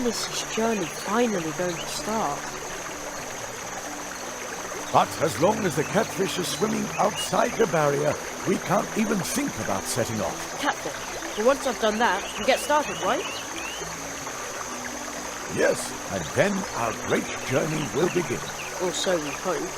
is this journey finally going to start? But as long as the catfish are swimming outside the barrier, we can't even think about setting off. Catfish. Well, once I've done that, we get started, right? Yes, and then our great journey will begin. Or so we hope.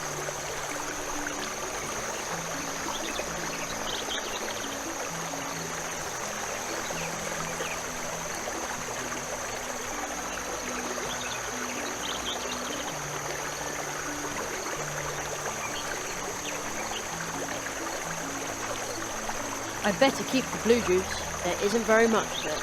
I'd better keep the blue juice. There isn't very much of it.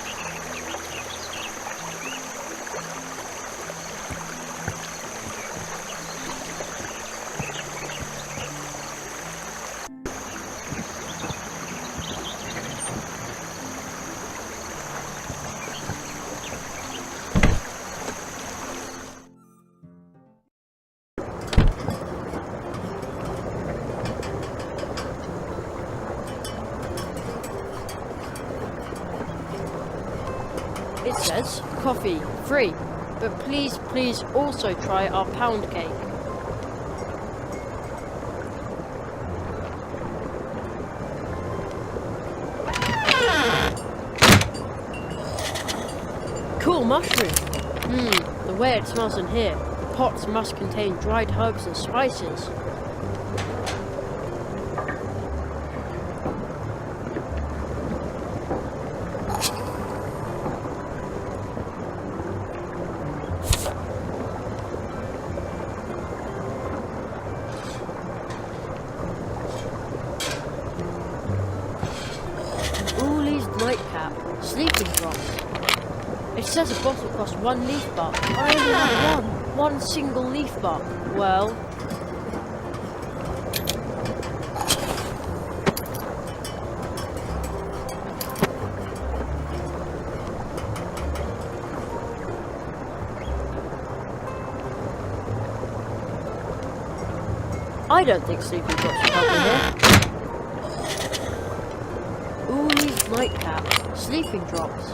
It says, coffee, free, but please also try our pound cake. Cool mushroom. The way it smells in here. The pots must contain dried herbs and spices. Nightcap, sleeping drops. It says a bottle costs 1 leaf bark. I only have one single leaf bark. Well, I don't think sleeping drops should help me here. Nightcap, sleeping drops.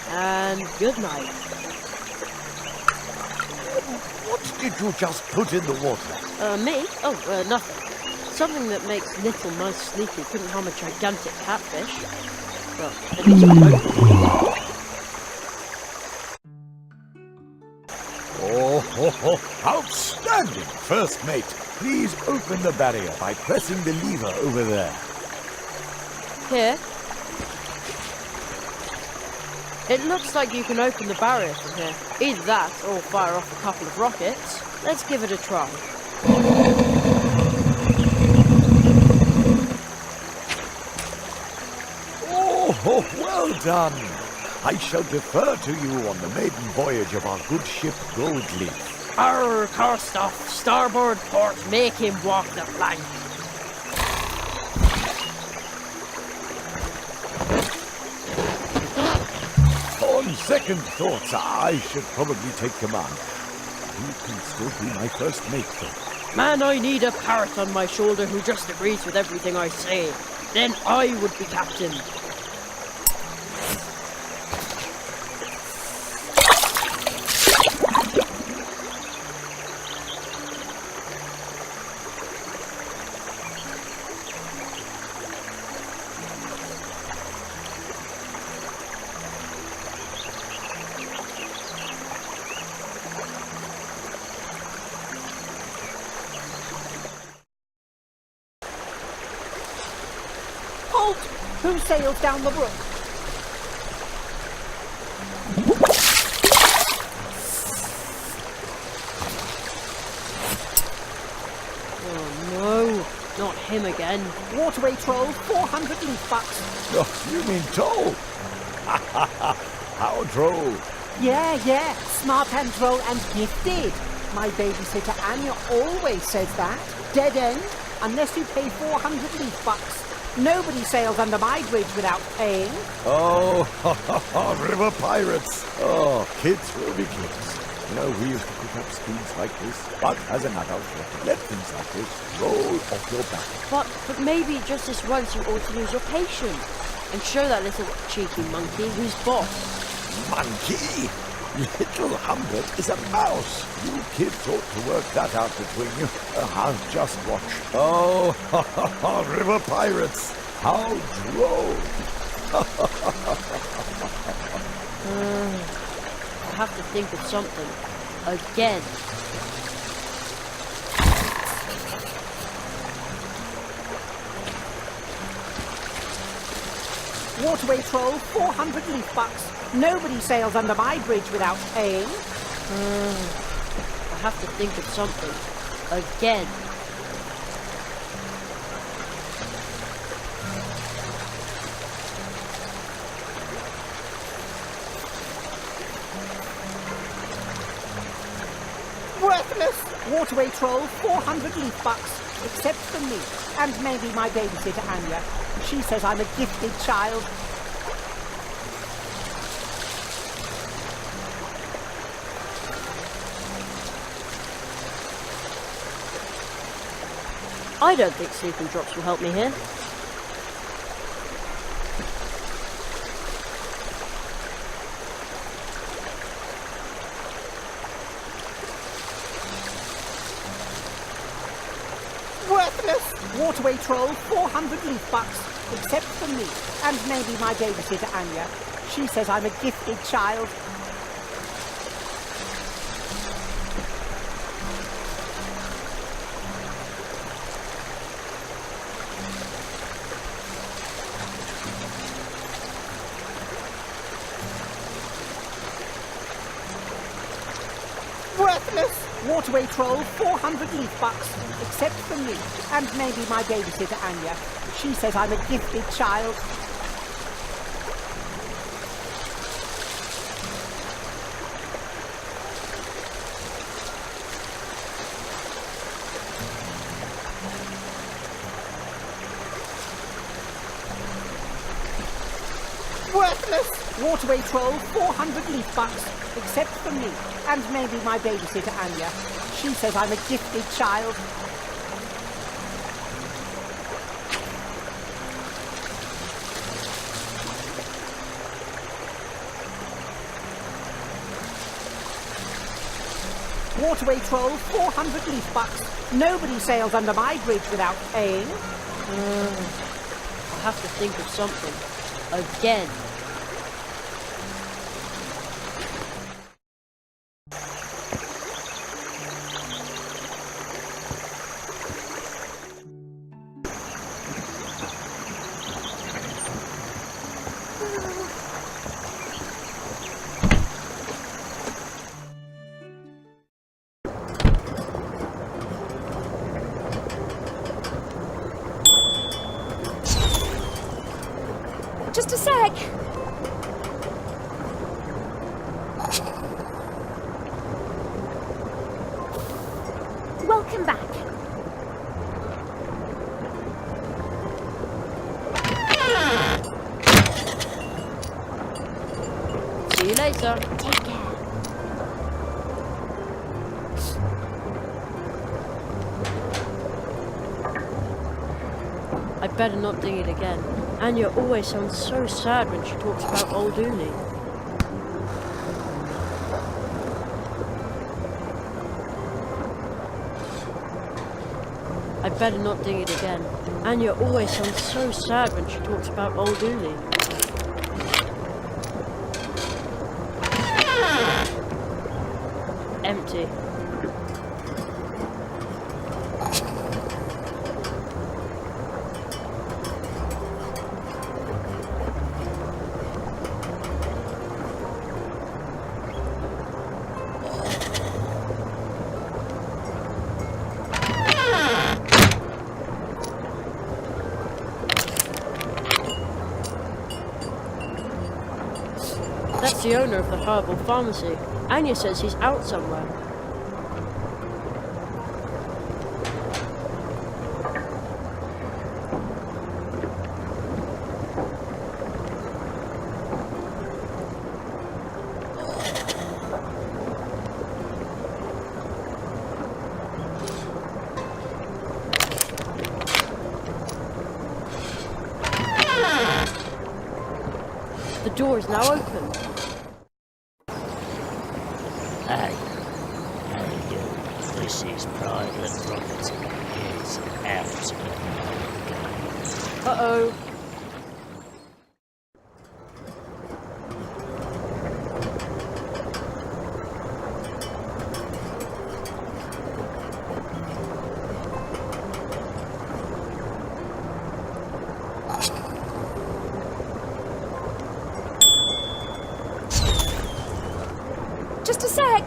And good night. What did you just put in the water? Me? Oh, nothing. Something that makes little mice sleepy couldn't harm a gigantic catfish. Well, at least I hope. Oh, outstanding, first mate. Please open the barrier by pressing the lever over there. Here? It looks like you can open the barrier from here. Either that, or fire off a couple of rockets. Let's give it a try. Oh, well done. I shall defer to you on the maiden voyage of our good ship Goldleaf. Arr, cast off, starboard port, make him walk the plank. On second thoughts, I should probably take command. You can still be my first mate, though. Man, I need a parrot on my shoulder who just agrees with everything I say. Then I would be captain. Who sails down the brook? Oh no, not him again. Waterway troll, 400 leaf bucks. Oh, you mean Troll? How Troll? Yeah, smart and droll and gifted. My babysitter Anya always says that. Dead end, unless you pay 400 leaf bucks. Nobody sails under my bridge without paying. Oh, river pirates. Oh, kids will be kids. You know, we used to pick up schemes like this. But as an adult, you have to let things like this roll off your back. But maybe just this once you ought to lose your patience and show that little cheeky monkey who's boss. Monkey? Little Humbert is a mouse. You kids ought to work that out between you. I'll just watch. Oh, river pirates. How droll. I have to think of something. Again. Waterway troll, 400 leaf bucks. Nobody sails under my bridge without paying. I have to think of something. Again. Worthless! Waterway troll, 400 leaf bucks. Except for me, and maybe my babysitter Anya. She says I'm a gifted child. I don't think sleeping drops will help me here. Worthless! Waterway troll, 400 leaf bucks. Except for me, and maybe my babysitter Anya. She says I'm a gifted child. Worthless! Waterway troll, 400 leaf bucks. Except for me, and maybe my babysitter Anya. She says I'm a gifted child. Worthless! Waterway troll, 400 leaf bucks. Except for me, and maybe my babysitter Anya. She says I'm a gifted child. Waterway troll, 400 leaf bucks. Nobody sails under my bridge without paying. I have to think of something. Again. See you later. Take care. I better not ding it again. Anya always sounds so sad when she talks about old Uli. I better not ding it again. Anya always sounds so sad when she talks about old Uli. Empty. That's the owner of the herbal pharmacy. Anya says he's out somewhere. The door is now open. Hey, how you? This is private property. It's out. Uh-oh. Just a sec.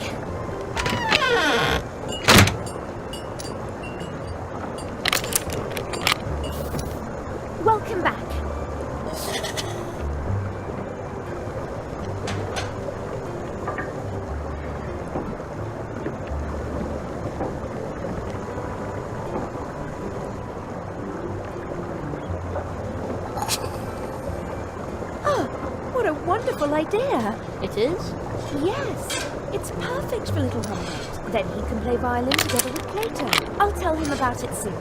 Welcome back. Oh, what a wonderful idea. It is? Yes, it's perfect for little Humbert. Then he can play violin together with Plato. I'll tell him about it soon.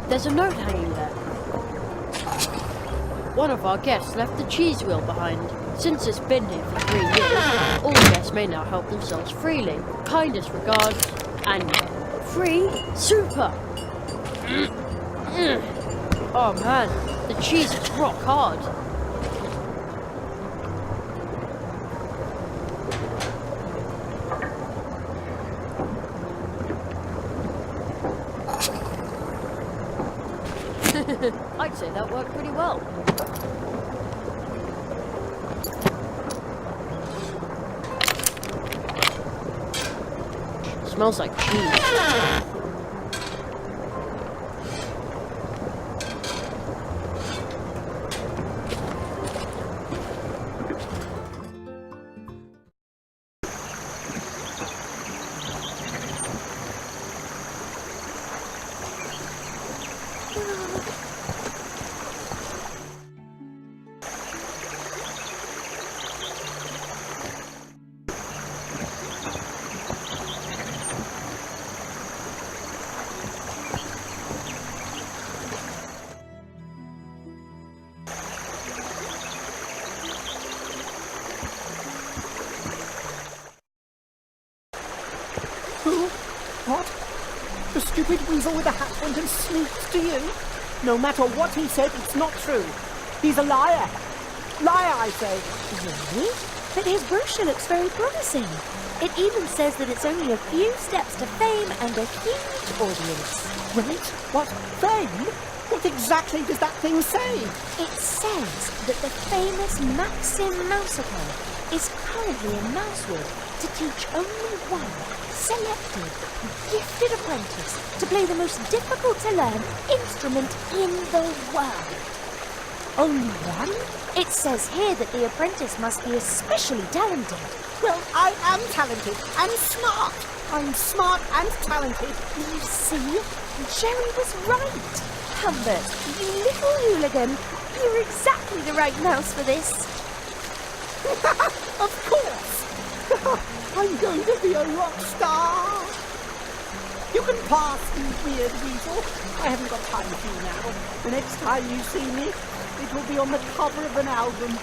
There's a note hanging there. One of our guests left the cheese wheel behind. Since it's been here for 3 years, all guests may now help themselves freely. Kindest regards, Anya. Free? Super! Oh man, the cheese is rock hard. I'd say that worked pretty well. Smells like cheese. What? The stupid weasel with the hat went and sneaked to you? No matter what he said, it's not true. He's a liar. Liar, I say. Really? But his brochure looks very promising. It even says that it's only a few steps to fame and a huge audience. Wait, what? Fame? What exactly does that thing say? It says that the famous Maxim Mousewood is currently in Mousewood to teach only one selected, gifted apprentice to play the most difficult to learn instrument in the world. Only one? It says here that the apprentice must be especially talented. Well, I am talented and smart. I'm smart and talented. You see? Jerry was right. Humbert, you little hooligan. You're exactly the right mouse for this. Of course. I'm going to be a rock star. You can pass, you weird weasel. I haven't got time for you now. The next time you see me, it will be on the cover of an album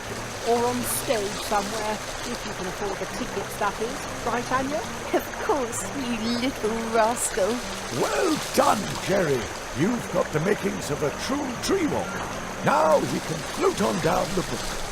or on stage somewhere, if you can afford the tickets, that is. Right, Anya? Of course, you little rascal. Well done, Jerry. You've got the makings of a true tree walker. Now we can float on down the brook.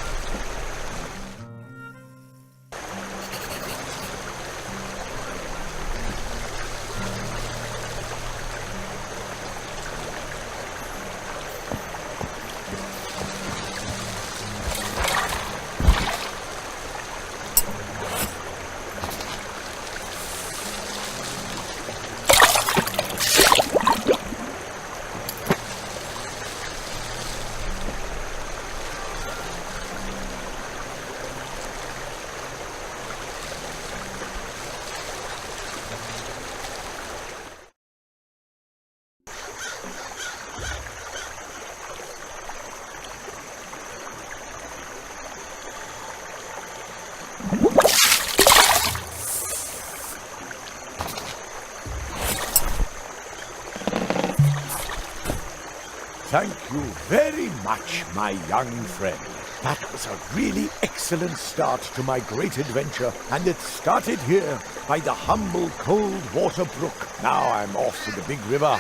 Thank you very much, my young friend. That was a really excellent start to my great adventure, and it started here by the humble cold water brook. Now I'm off to the big river,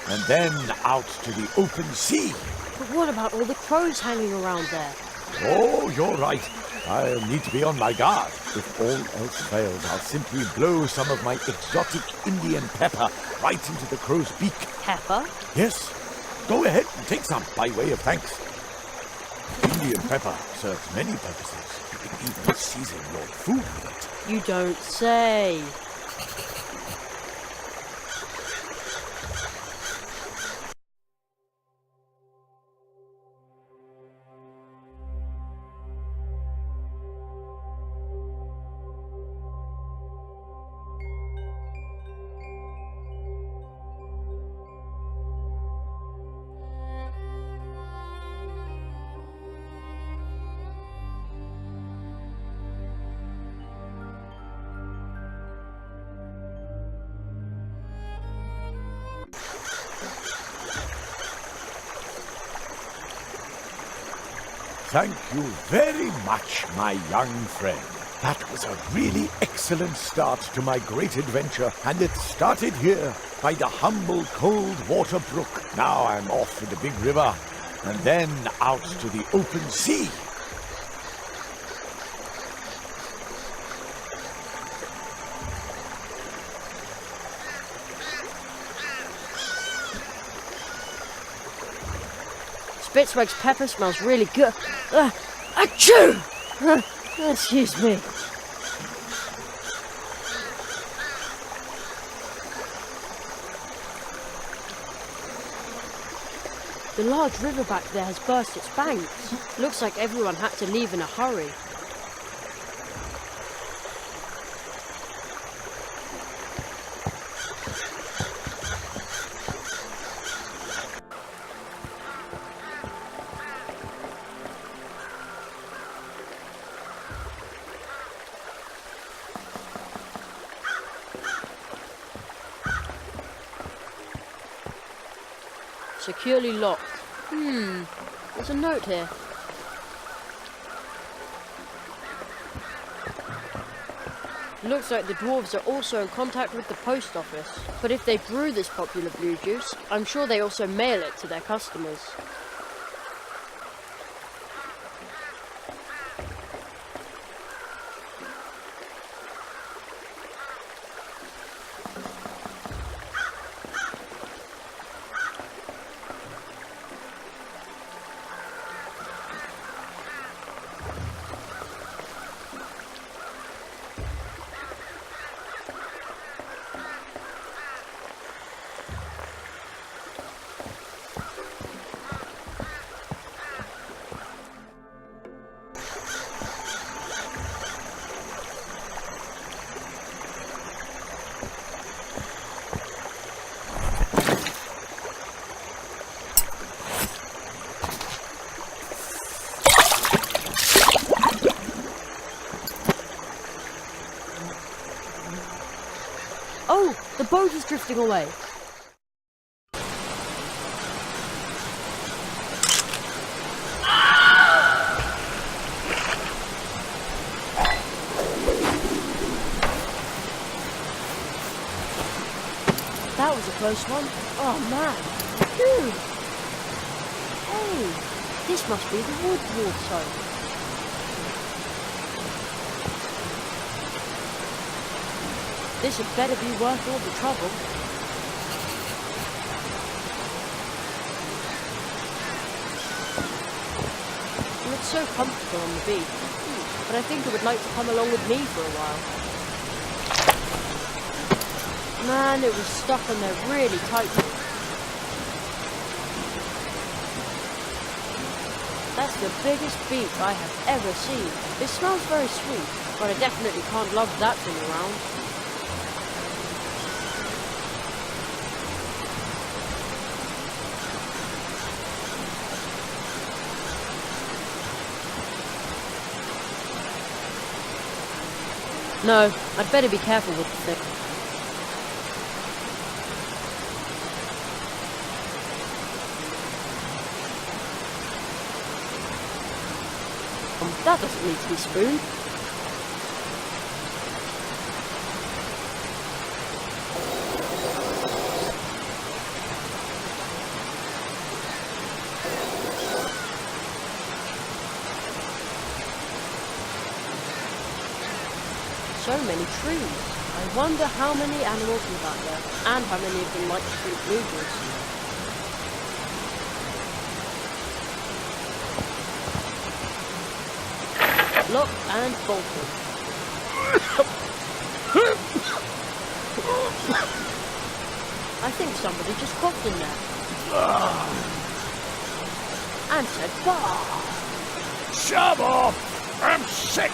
and then out to the open sea. But what about all the crows hanging around there? Oh, you're right. I'll need to be on my guard. If all else fails, I'll simply blow some of my exotic Indian pepper right into the crow's beak. Pepper? Yes. Go ahead and take some by way of thanks. Indian pepper serves many purposes. You can even season your food with it. You don't say. Thank you very much, my young friend. That was a really excellent start to my great adventure, and it started here by the humble cold water brook. Now I'm off to the big river, and then out to the open sea. Spitzweg's pepper smells really good. Achoo! Excuse me. The large river back there has burst its banks. Looks like everyone had to leave in a hurry. Securely locked. There's a note here. Looks like the dwarves are also in contact with the post office. But if they brew this popular blue juice, I'm sure they also mail it to their customers. Oh, the boat is drifting away. That was a close one. Oh man. Phew. Hey, this must be the Woodward's home. This had better be worth all the trouble. It looks so comfortable on the beach, but I think it would like to come along with me for a while. Man, it was stuck on there really tightly. That's the biggest beak I have ever seen. It smells very sweet, but I definitely can't love that thing around. No, I'd better be careful with the thing. That doesn't need to be spooned. So many trees. I wonder how many animals live out there, and how many of them like to drink blue juice. Lock and bolted. I think somebody just coughed in there. And said, bah! Shove off! I'm sick!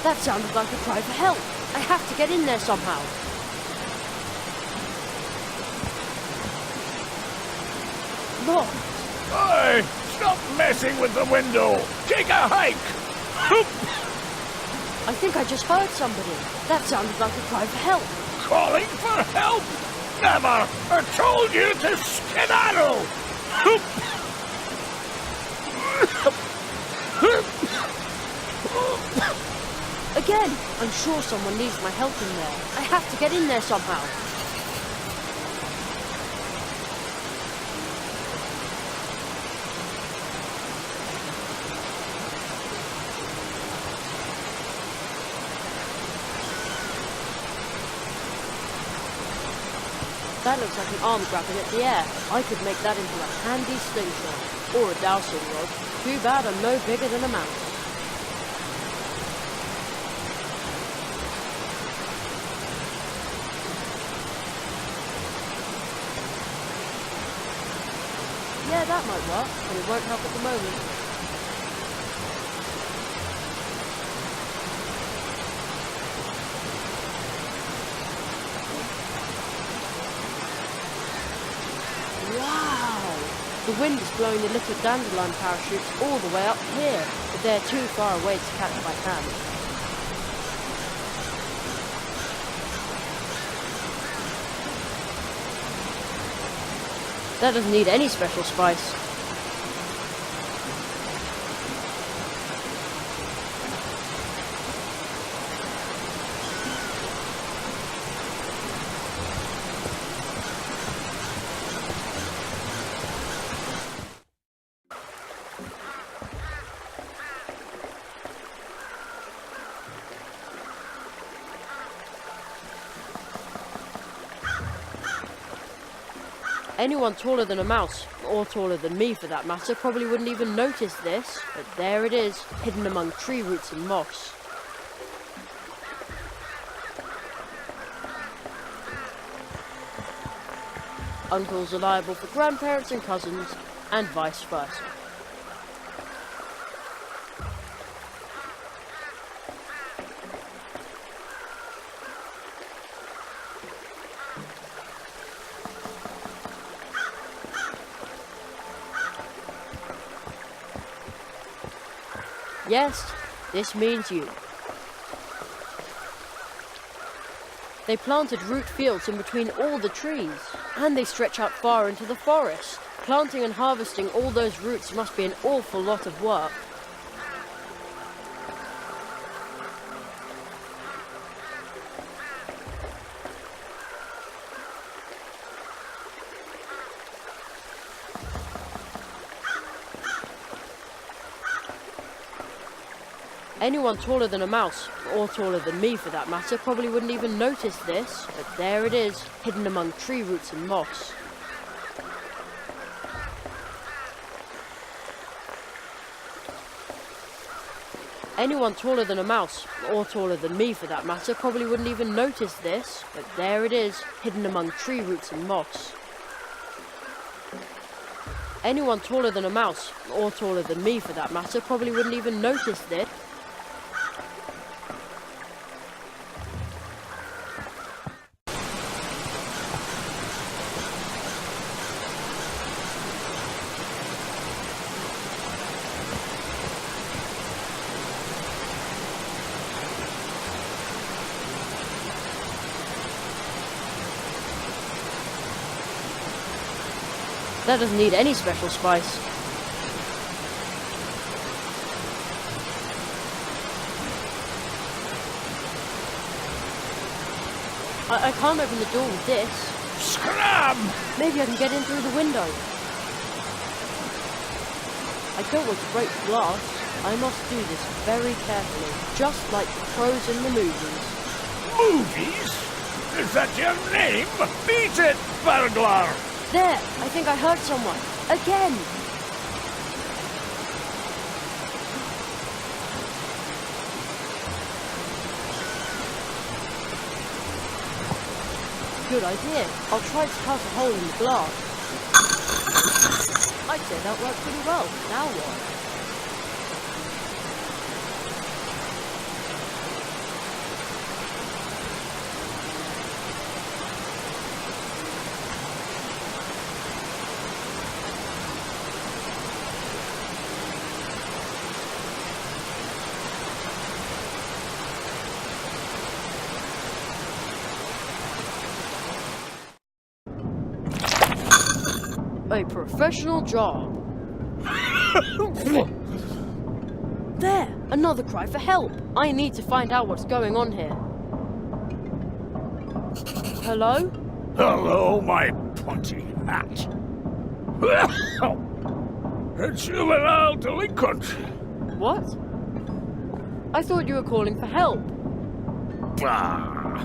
That sounded like a cry for help. I have to get in there somehow. Look! Hey! Stop messing with the window! Take a hike! I think I just heard somebody. That sounded like a cry for help. Calling for help? Never! I told you to skedaddle! Again! I'm sure someone needs my help in there. I have to get in there somehow. That looks like an arm grabbing at the air. I could make that into a handy slingshot. Or a dowsing rod. Too bad I'm no bigger than a mouse. Yeah, that might work, but it won't help at the moment. Wow! The wind is blowing the little dandelion parachutes all the way up here, but they're too far away to catch by hand. That doesn't need any special spice. Anyone taller than a mouse, or taller than me for that matter, probably wouldn't even notice this, but there it is, hidden among tree roots and moss. Uncles are liable for grandparents and cousins, and vice versa. Yes, this means you. They planted root fields in between all the trees, and they stretch out far into the forest. Planting and harvesting all those roots must be an awful lot of work. Anyone taller than a mouse, or taller than me for that matter, probably wouldn't even notice this, but there it is, hidden among tree roots and moss. Anyone taller than a mouse, or taller than me for that matter, probably wouldn't even notice this, but there it is, hidden among tree roots and moss. Anyone taller than a mouse, or taller than me for that matter, probably wouldn't even notice this. That doesn't need any special spice. I can't open the door with this. Scram! Maybe I can get in through the window. I don't want to break the glass. I must do this very carefully, just like the pros in the movies. Movies? Is that your name? Beat it, burglar! There! I think I heard someone. Again! Good idea. I'll try to cut a hole in the glass. I'd say that worked pretty well. Now what? A professional job. There! Another cry for help! I need to find out what's going on here. Hello? Hello, my pointy hat. A juvenile delinquent. What? I thought you were calling for help. Bah!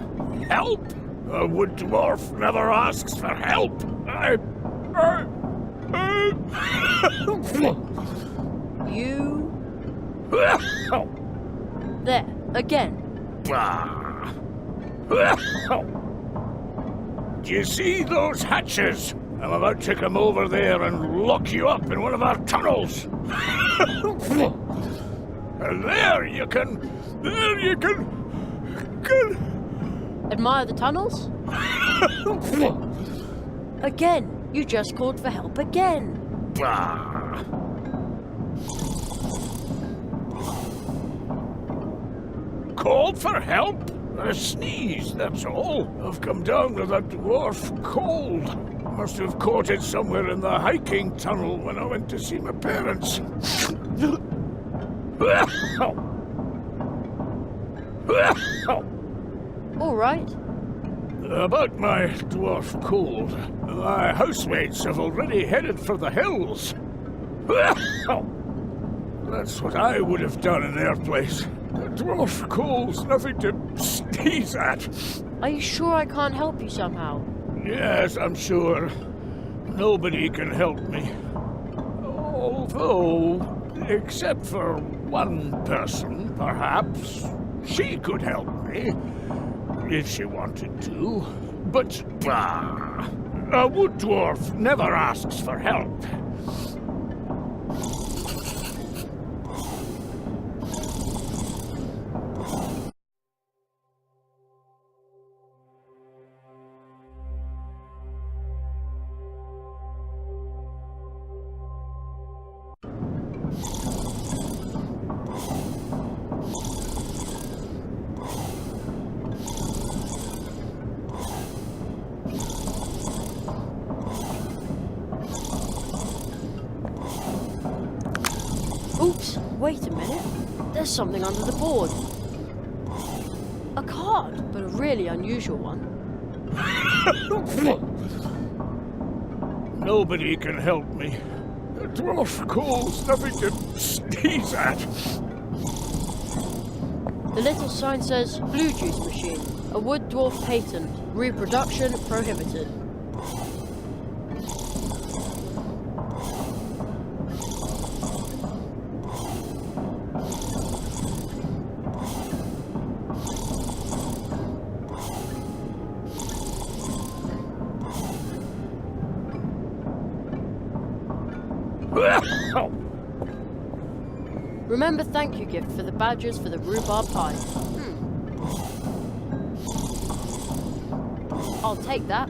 Help? A wood dwarf never asks for help. You... There, again. Bah! Do you see those hatches? I'm about to come over there and lock you up in one of our tunnels. And there you can... Admire the tunnels? Again. You just called for help again. Bah! Called for help? A sneeze, that's all. I've come down with a dwarf cold. Must have caught it somewhere in the hiking tunnel when I went to see my parents. All right. About my dwarf cold, my housemates have already headed for the hills. That's what I would have done in their place. A dwarf cold's nothing to sneeze at. Are you sure I can't help you somehow? Yes, I'm sure. Nobody can help me. Although, except for one person, perhaps, she could help me. If she wanted to. But, bah! A wood dwarf never asks for help. There's something under the board. A card, but a really unusual one. Nobody can help me. The dwarf calls nothing to sneeze at. The little sign says blue juice machine, a wood dwarf patent, reproduction prohibited. Remember thank you gift for the badgers for the rhubarb pie. I'll take that.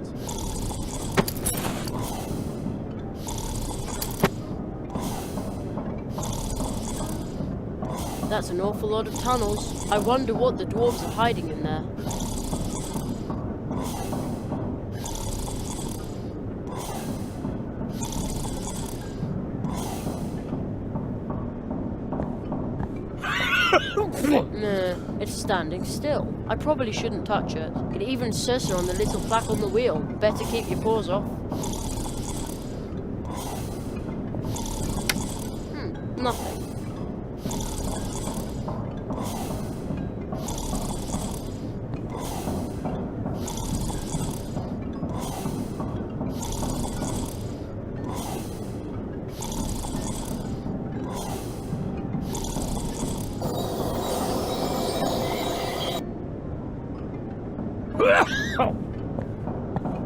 That's an awful lot of tunnels. I wonder what the dwarves are hiding in there. Nah, it's standing still. I probably shouldn't touch it. It even says so on the little plaque on the wheel. Better keep your paws off. Nothing.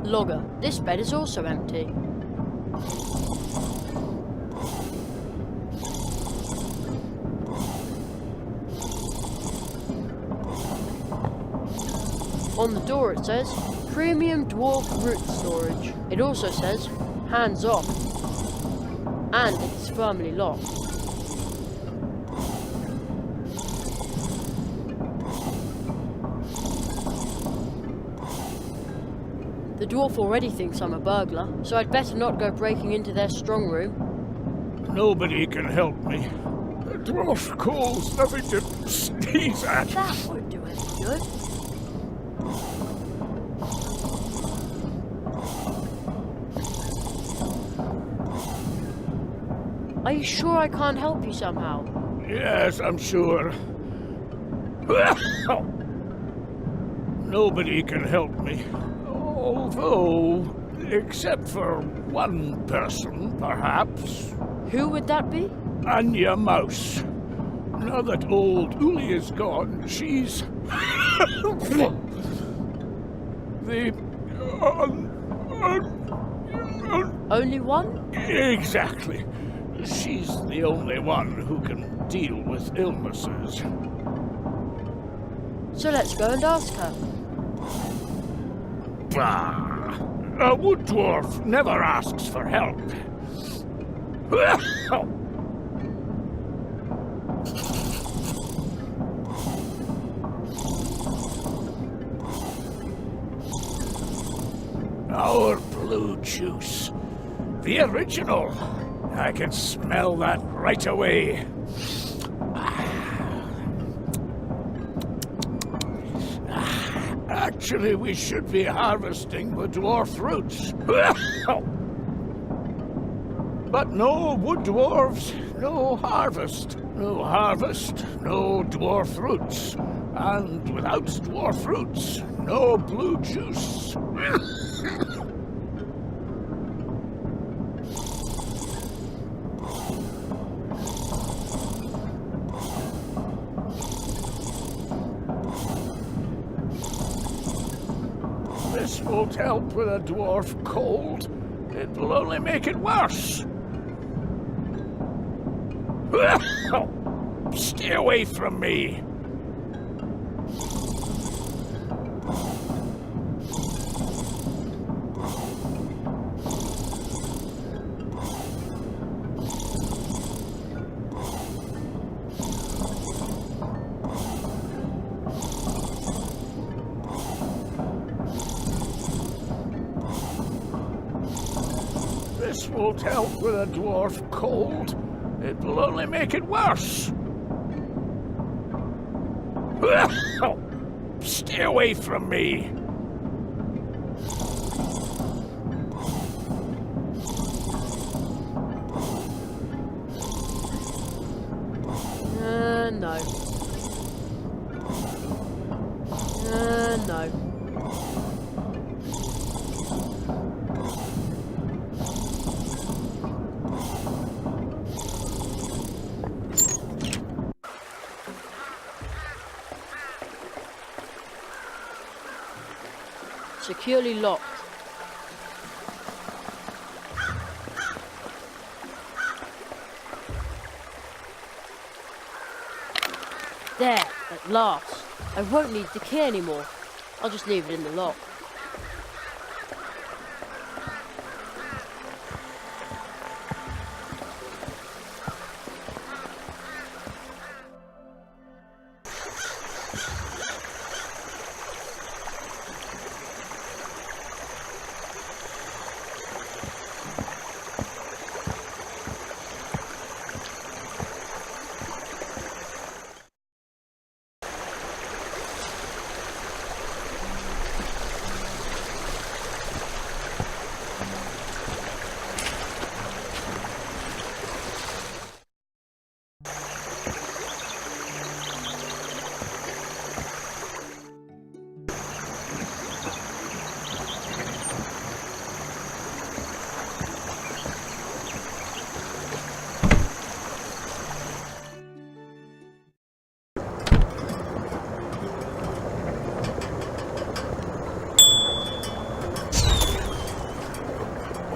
Logger, this bed is also empty. On the door it says, Premium Dwarf Root Storage. It also says, hands off. And it's firmly locked. The dwarf already thinks I'm a burglar, so I'd better not go breaking into their strong room. Nobody can help me. The dwarf calls nothing to sneeze at. That won't do any good. Are you sure I can't help you somehow? Yes, I'm sure. Nobody can help me. Although, except for one person, perhaps. Who would that be? Anya Mouse. Now that old Uli is gone, she's... the... Only one? Exactly. She's the only one who can deal with illnesses. So let's go and ask her. Bah! A wood dwarf never asks for help. Our blue juice. The original. I can smell that right away. Actually, we should be harvesting the dwarf roots. But no wood dwarves, no harvest. No harvest, no dwarf roots. And without dwarf roots, no blue juice. This won't help with a dwarf cold. It will only make it worse. Stay away from me. This won't help with a dwarf cold. It will only make it worse. Stay away from me. No. No. Securely locked. There, at last. I won't need the key anymore. I'll just leave it in the lock.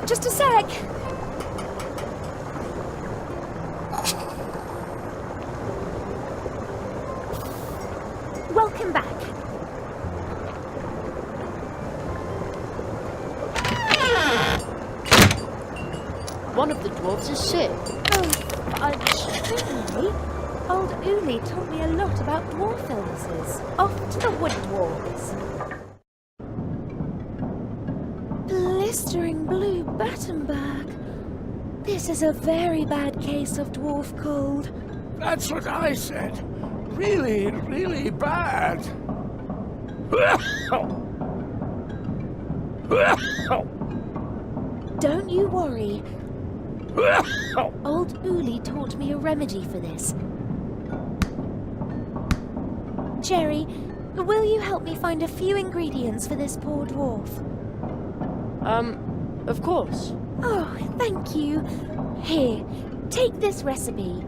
Just a sec. Welcome back. One of the dwarves is sick. Oh, really? Old Uli taught me a lot about dwarf illnesses. Off to the wood dwarves. Blistering blue Battenberg. This is a very bad case of dwarf cold. That's what I said. Really, really bad. Don't you worry. Old Uli taught me a remedy for this. Jerry, will you help me find a few ingredients for this poor dwarf? Of course. Oh, thank you. Here, take this recipe.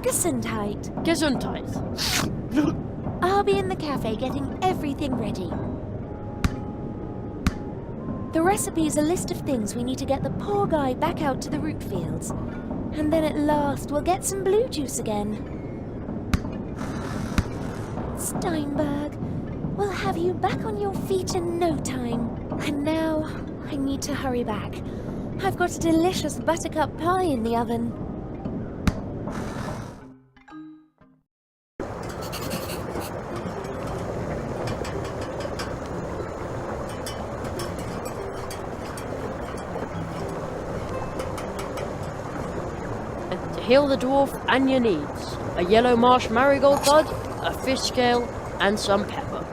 Gesundheit. Gesundheit. I'll be in the cafe getting everything ready. The recipe is a list of things we need to get the poor guy back out to the root fields. And then at last we'll get some blue juice again. Steinberg, we'll have you back on your feet in no time. And now, I need to hurry back. I've got a delicious buttercup pie in the oven. And to heal the dwarf and your needs, a yellow marsh marigold bud, a fish scale, and some pepper.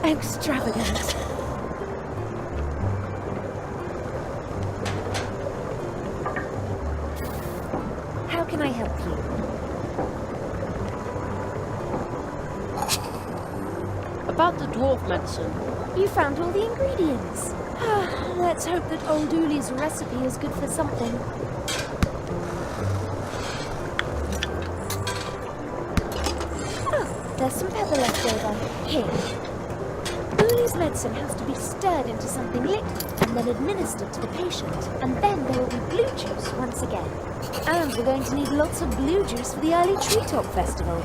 Extravagant. How can I help you? About the dwarf medicine. You found all the ingredients. Let's hope that old Uli's recipe is good for something. Oh, there's some pepper left over. Here. Uli's medicine has to be stirred into something liquid and then administered to the patient. And then there will be blue juice once again. And we're going to need lots of blue juice for the early treetop festival.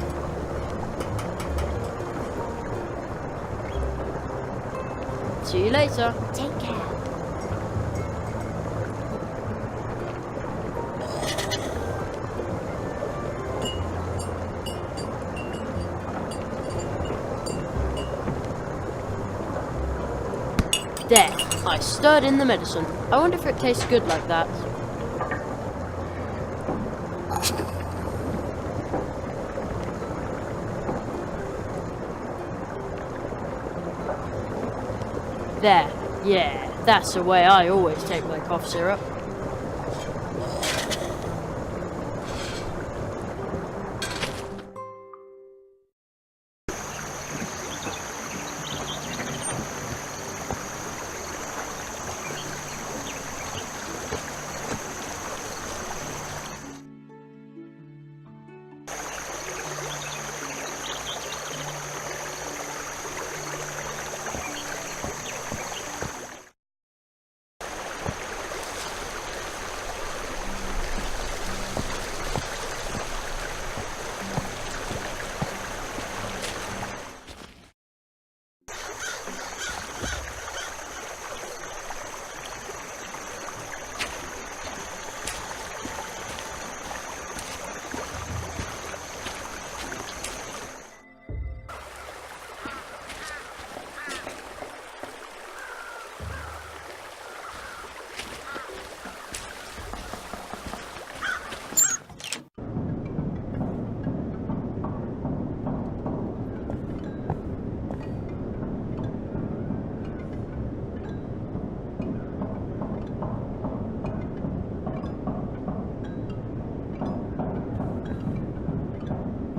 See you later. Take care. There, I stirred in the medicine. I wonder if it tastes good like that. There, yeah, that's the way I always take my cough syrup.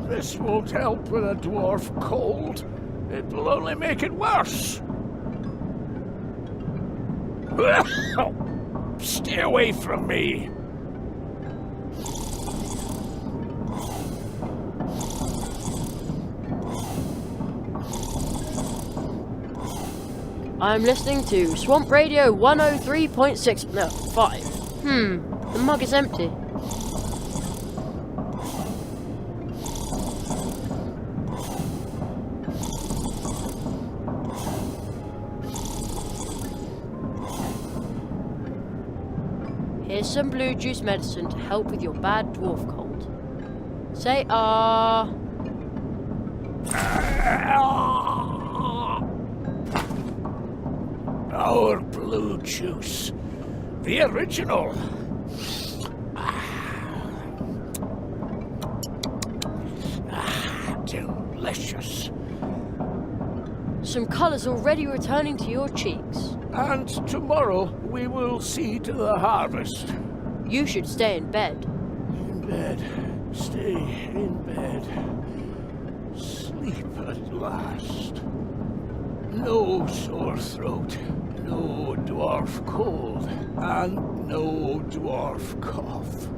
This won't help with a dwarf cold. It will only make it worse. Stay away from me. I'm listening to Swamp Radio 103.6, no, 5. The mug is empty. Here's some blue juice medicine to help with your bad dwarf cold. Say ah. Our blue juice. The original. Delicious. Some colours already returning to your cheeks. And tomorrow we will see to the harvest. You should stay in bed. In bed. Stay in bed. Sleep at last. No sore throat. No dwarf cold. And no dwarf cough.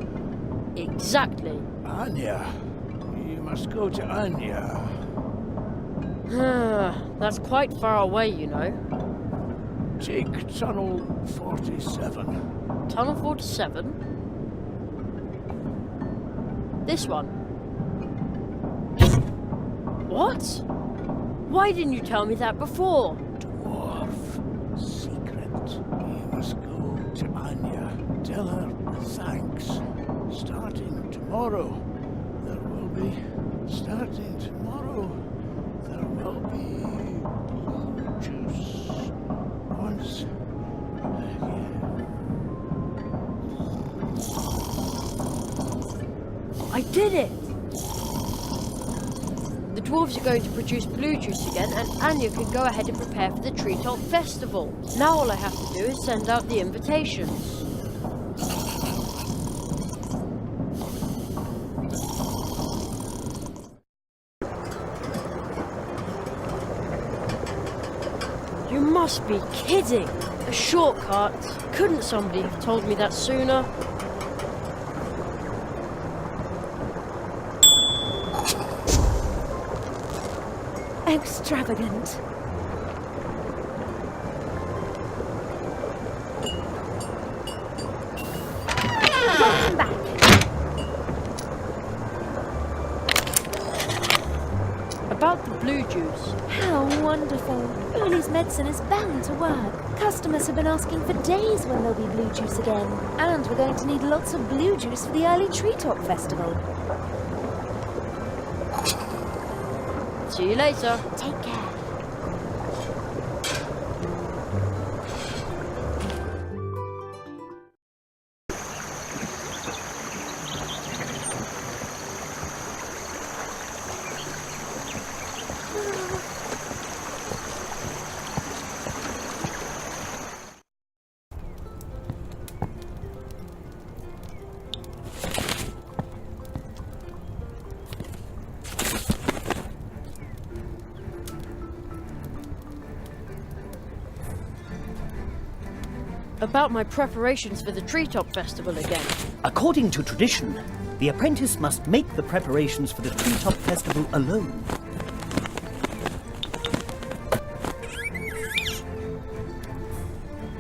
Exactly. Anya. You must go to Anya. That's quite far away, you know. Take tunnel 47. Tunnel 47? This one? What? Why didn't you tell me that before? Dwarf secret. You must go to Anya. Tell her thanks. Starting tomorrow, there will be. Starting tomorrow, there will be blue juice once again. I did it! The dwarves are going to produce blue juice again, and Anya can go ahead and prepare for the treetop festival. Now all I have to do is send out the invitations. You must be kidding! A shortcut? Couldn't somebody have told me that sooner? Extravagant. Welcome back. About the blue juice. How wonderful. Uli's medicine is bound to work. Customers have been asking for days when there'll be blue juice again. And we're going to need lots of blue juice for the early treetop festival. See you later. Take care. About my preparations for the treetop festival again. According to tradition, the apprentice must make the preparations for the treetop festival alone.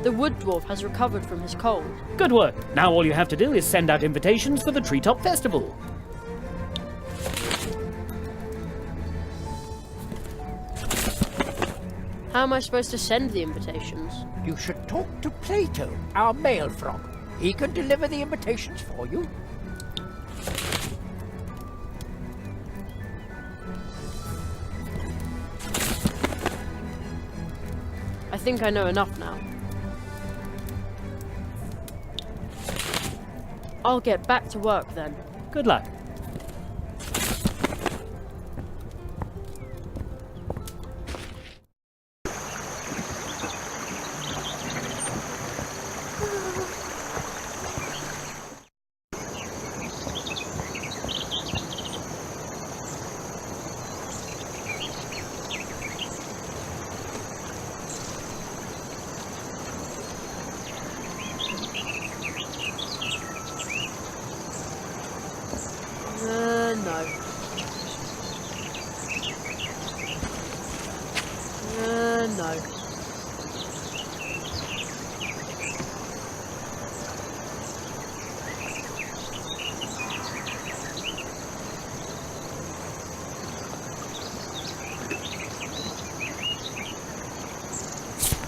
The wood dwarf has recovered from his cold. Good work. Now all you have to do is send out invitations for the treetop festival. How am I supposed to send the invitations? You should talk to Plato, our male frog. He can deliver the invitations for you. I think I know enough now. I'll get back to work then. Good luck. No. No.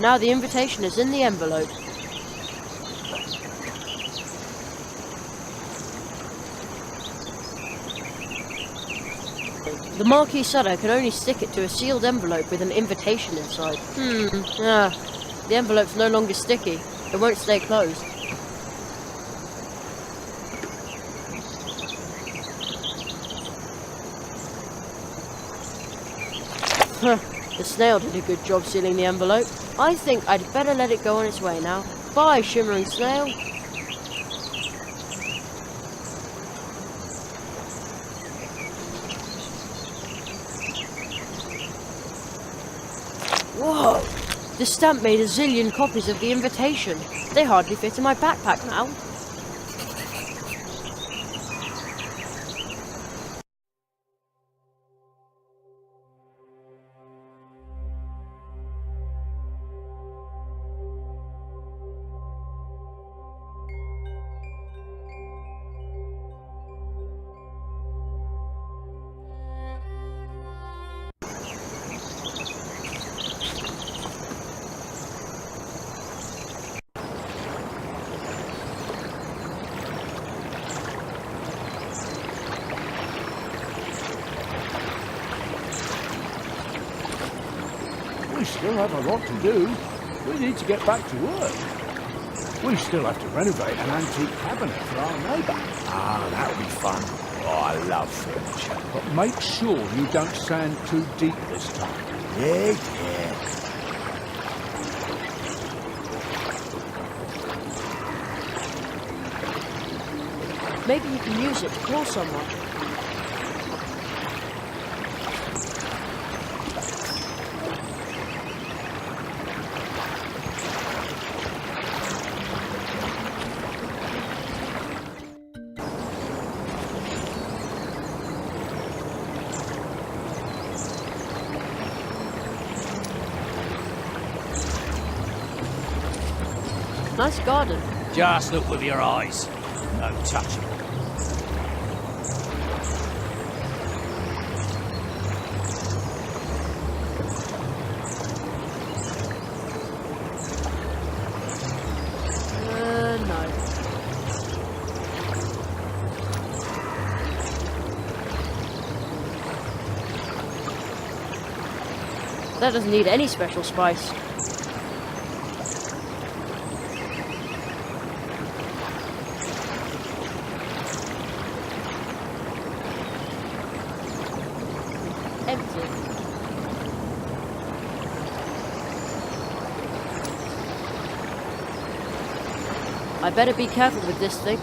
Now the invitation is in the envelope. The marquis said I could only stick it to a sealed envelope with an invitation inside. The envelope's no longer sticky. It won't stay closed. The snail did a good job sealing the envelope. I think I'd better let it go on its way now. Bye, shimmering snail. Whoa! The stamp made a zillion copies of the invitation. They hardly fit in my backpack now. We still have a lot to do. We need to get back to work. We still have to renovate an antique cabinet for our neighbour. Ah, that'll be fun. Oh, I love furniture. But make sure you don't sand too deep this time. Yeah. Maybe you can use it to call someone. Nice garden. Just look with your eyes. No touching. No. That doesn't need any special spice. Empty. I better be careful with this thing.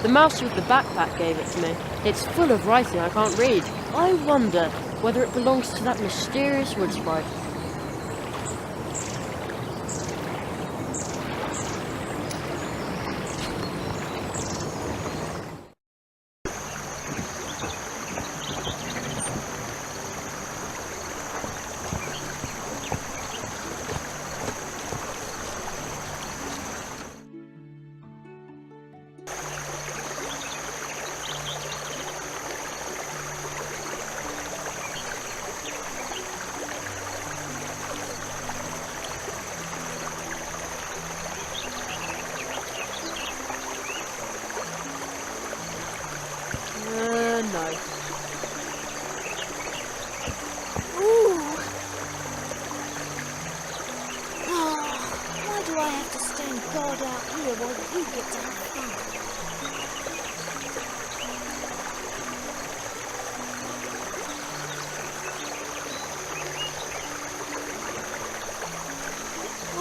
The mouse with the backpack gave it to me. It's full of writing I can't read. I wonder, whether it belongs to that mysterious wood sprite. No. Ooh. Oh, why do I have to stand guard out here while you get to have fun?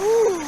Ooh.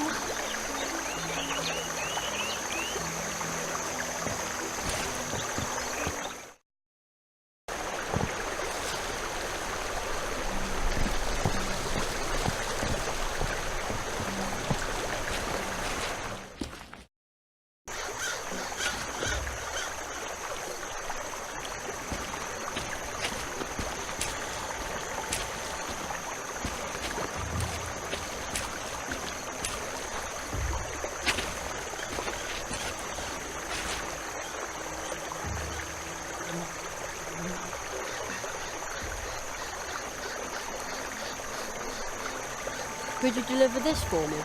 Could you deliver this for me?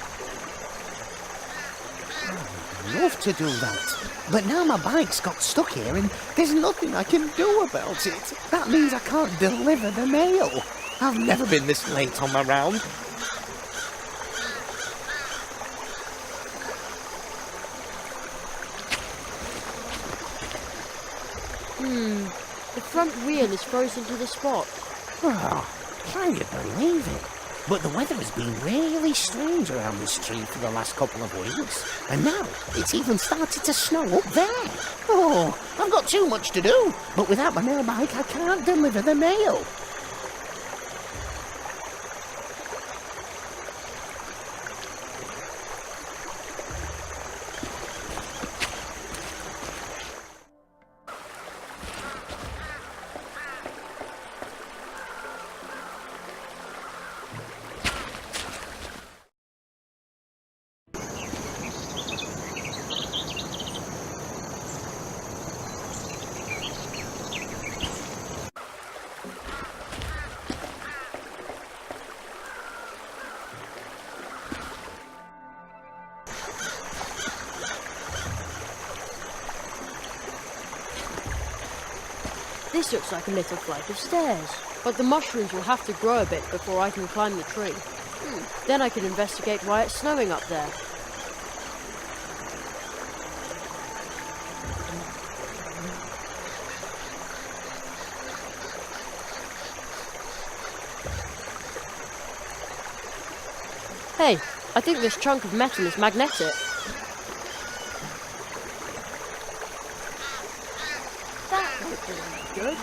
I'd love to do that. But now my bike's got stuck here and there's nothing I can do about it. That means I can't deliver the mail. I've never been this late on my round. The front wheel is frozen to the spot. Oh, can you believe it? But the weather has been really strange around this street for the last couple of weeks. And now it's even started to snow up there. Oh, I've got too much to do. But without my mail bike, I can't deliver the mail. This looks like a little flight of stairs, but the mushrooms will have to grow a bit before I can climb the tree. Then I can investigate why it's snowing up there. Hey, I think this chunk of metal is magnetic. That would be good.